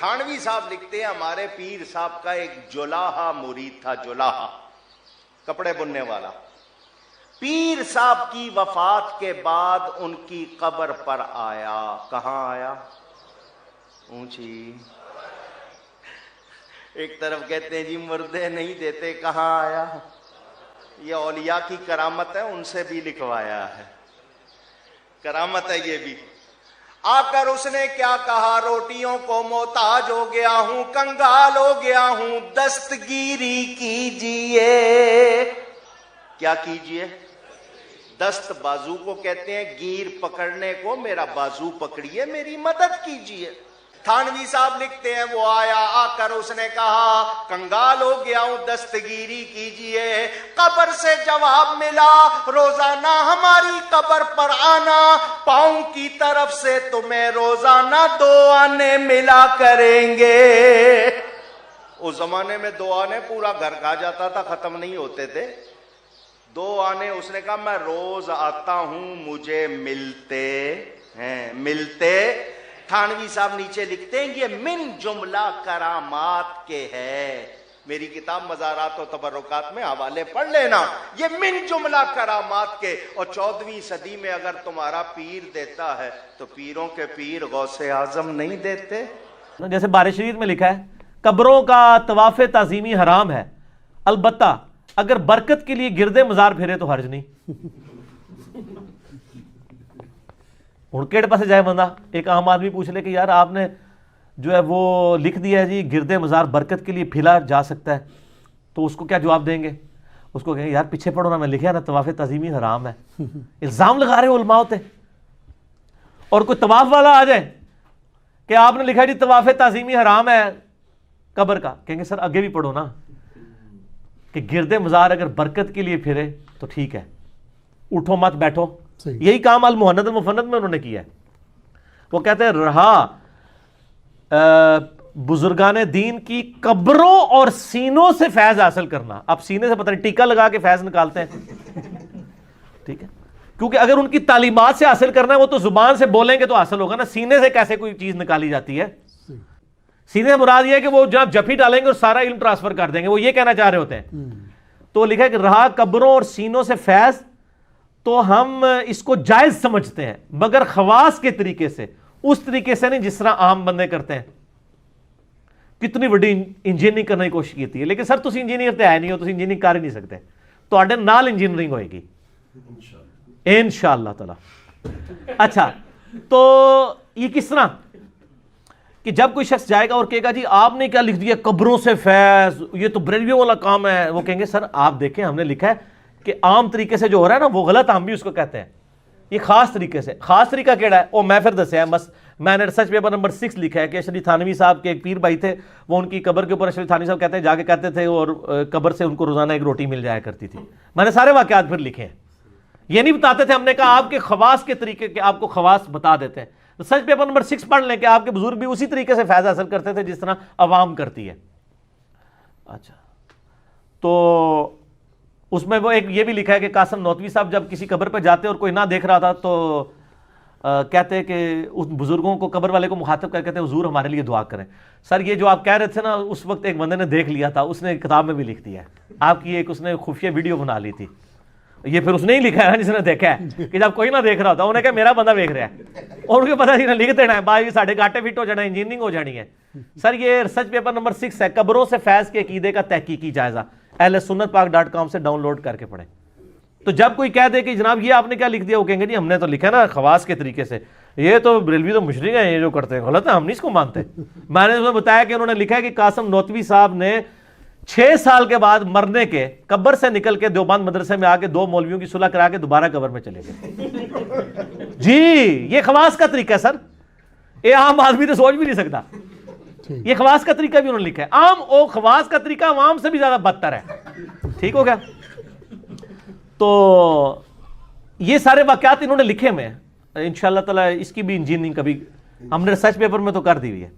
تھانوی صاحب لکھتے ہیں ہمارے پیر صاحب کا ایک جولاہا مرید تھا، جولاہا کپڑے بننے والا. پیر صاحب کی وفات کے بعد ان کی قبر پر آیا. کہاں آیا؟ اونچی. ایک طرف کہتے ہیں جی مردے نہیں دیتے، کہاں آیا؟ یہ اولیاء کی کرامت ہے، ان سے بھی لکھوایا ہے، کرامت ہے یہ بھی. آ کر اس نے کیا کہا؟ روٹیوں کو محتاج ہو گیا ہوں، کنگال ہو گیا ہوں، دستگیری کیجئے. کیا کیجئے؟ دست بازو کو کہتے ہیں، گیر پکڑنے کو. میرا بازو پکڑیے، میری مدد کیجئے. تھانوی صاحب لکھتے ہیں وہ آیا، آ کر اس نے کہا کنگال ہو گیا ہوں، دستگیری کیجئے. قبر سے جواب ملا، روزانہ ہماری قبر پر آنا، پاؤں کی طرف سے تمہیں روزانہ 2 آنے ملا کریں گے. اس زمانے میں 2 آنے پورا گھر کھا جاتا تھا، ختم نہیں ہوتے تھے. 2 آنے. اس نے کہا میں روز آتا ہوں، مجھے ملتے ہیں، ملتے. تھانوی صاحب نیچے لکھتے ہیں یہ من جملہ کرامات کے ہے. میری کتاب مزارات و تبرکات میں حوالے پڑھ لینا. یہ من جملہ کرامات کے. اور 14ویں صدی میں اگر تمہارا پیر دیتا ہے تو پیروں کے پیر غوث اعظم نہیں دیتے؟ جیسے بارِ شریعت میں لکھا ہے قبروں کا طواف تعظیمی حرام ہے، البتہ اگر برکت کے لیے گرد مزار پھرے تو حرج نہیں. ہوں کہڑے پاسے جائے بندہ؟ ایک عام آدمی پوچھ لے کہ یار آپ نے جو ہے وہ لکھ دیا ہے جی گرد مزار برکت کے لیے پھیلا جا سکتا ہے، تو اس کو کیا جواب دیں گے؟ اس کو کہیں گے یار پیچھے پڑھو نا، میں لکھا نا طواف تعظیمی حرام ہے. الزام لگا رہے علماء ہوتے. اور کوئی طواف والا آ جائے کہ آپ نے لکھا جی طواف تعظیمی حرام ہے قبر کا، کہیں گے سر آگے بھی پڑھو نا کہ گرد مزار اگر برکت کے لیے پھرے تو ٹھیک ہے، اٹھو مت بیٹھو. یہی کام المہند المفند میں انہوں نے کیا ہے. وہ کہتے ہیں رہا بزرگان دین کی قبروں اور سینوں سے فیض حاصل کرنا. اب سینے سے پتہ نہیں ٹیکا لگا کے فیض نکالتے ہیں، ٹھیک ہے، کیونکہ اگر ان کی تعلیمات سے حاصل کرنا ہے وہ تو زبان سے بولیں گے تو حاصل ہوگا نا. سینے سے کیسے کوئی چیز نکالی جاتی ہے؟ سینے سے مراد یہ ہے کہ وہ جب جفی ڈالیں گے اور سارا علم ٹرانسفر کر دیں گے، وہ یہ کہنا چاہ رہے ہوتے ہیں. تو لکھا ہے کہ رہا قبروں اور سینوں سے فیض، تو ہم اس کو جائز سمجھتے ہیں مگر خواص کے طریقے سے، اس طریقے سے نہیں جس طرح عام بندے کرتے ہیں. کتنی بڑی انجینئرنگ کرنے کی کوشش کی ہے، لیکن سر تسی انجینئر تے آئے نہیں ہو، تسی انجینئرنگ کر ہی نہیں سکتے. تواڈے نال انجینئرنگ ہوئے گی انشاءاللہ تعالی. اچھا تو یہ کس طرح کہ جب کوئی شخص جائے گا اور کہے گا جی آپ نے کیا لکھ دیا قبروں سے فیض، یہ تو بریلویوں والا کام ہے، وہ کہیں گے سر آپ دیکھیں ہم نے لکھا ہے کہ عام طریقے سے جو ہو رہا ہے نا وہ غلط، ہم بھی اس کو کہتے ہیں. یہ خاص طریقے سے. خاص طریقہ کیڑا ہے وہ میں پھر دسیا ہے. بس میں نے ریسرچ پیپر نمبر 6 لکھا ہے کہ اشرف تھانوی صاحب کے ایک پیر بھائی تھے، وہ ان کی قبر کے اوپر اشرف تھانوی صاحب کہتے ہیں جا کے کہتے تھے اور قبر سے ان کو روزانہ ایک روٹی مل جایا کرتی تھی. میں نے سارے واقعات پھر لکھے ہیں. یہ نہیں بتاتے تھے، ہم نے کہا آپ کے خواص کے طریقے کے آپ کو خواص بتا دیتے ہیں. ریسرچ پیپر نمبر 6 پڑھ لیں کہ آپ کے بزرگ بھی اسی طریقے سے فیض حاصل کرتے تھے جس طرح عوام کرتی ہے. اچھا تو اس میں وہ ایک یہ بھی لکھا ہے کہ قاسم نوتوی صاحب جب کسی قبر پہ جاتے اور کوئی نہ دیکھ رہا تھا تو کہتے ہیں کہ اس بزرگوں کو قبر والے کو مخاطب کر کہتے ہیں حضور ہمارے لیے دعا کریں. سر یہ جو آپ کہہ رہے تھے نا اس وقت ایک بندے نے دیکھ لیا تھا، اس نے کتاب میں بھی لکھ دیا ہے. آپ کی ایک اس نے خفیہ ویڈیو بنا لی تھی. یہ پھر اس نے ہی لکھا ہے نا جس نے دیکھا ہے کہ جب کوئی نہ دیکھ رہا ہوتا انہیں کہا میرا بندہ دیکھ رہا ہے اور ان کو پتا نہیں لکھ دینا ہے باقی ساڑھے گاٹے فٹ ہو جانا ہے، انجینئرنگ ہو جانی ہے. سر یہ ریسرچ پیپر نمبر 6 ہے، قبروں سے فیض کے عقیدے کا تحقیقی جائزہ، ahlsunnatpak.com سے ڈاؤن لوڈ کر کے پڑھیں. تو جب کوئی کہہ دے کہ جناب یہ آپ نے کیا لکھ دیا، وہ کہیں گے جی ہم نے تو لکھا نا خواص کے طریقے سے، یہ تو بریلوی تو مشرک ہیں، یہ جو کرتے ہیں غلط ہے، ہم نہیں اس کو مانتے. میں نے تمہیں بتایا کہ انہوں نے لکھا ہے کہ قاسم نوتوی صاحب نے 6 سال کے بعد مرنے کے قبر سے نکل کے دیوبند مدرسے میں آ کے 2 مولویوں کی صلح کرا کے دوبارہ قبر میں چلے گئے. جی یہ خواص کا طریقہ ہے سر، یہ عام آدمی تو سوچ بھی نہیں سکتا. یہ خواص کا طریقہ بھی انہوں نے لکھا ہے. عام او خواص کا طریقہ عوام سے بھی زیادہ بدتر ہے. ٹھیک ہو گیا؟ تو یہ سارے واقعات انہوں نے لکھے ہوئے ہیں. انشاءاللہ تعالی اس کی بھی انجینئرنگ کبھی ہم نے ریسرچ پیپر میں تو کر دی ہوئی ہے.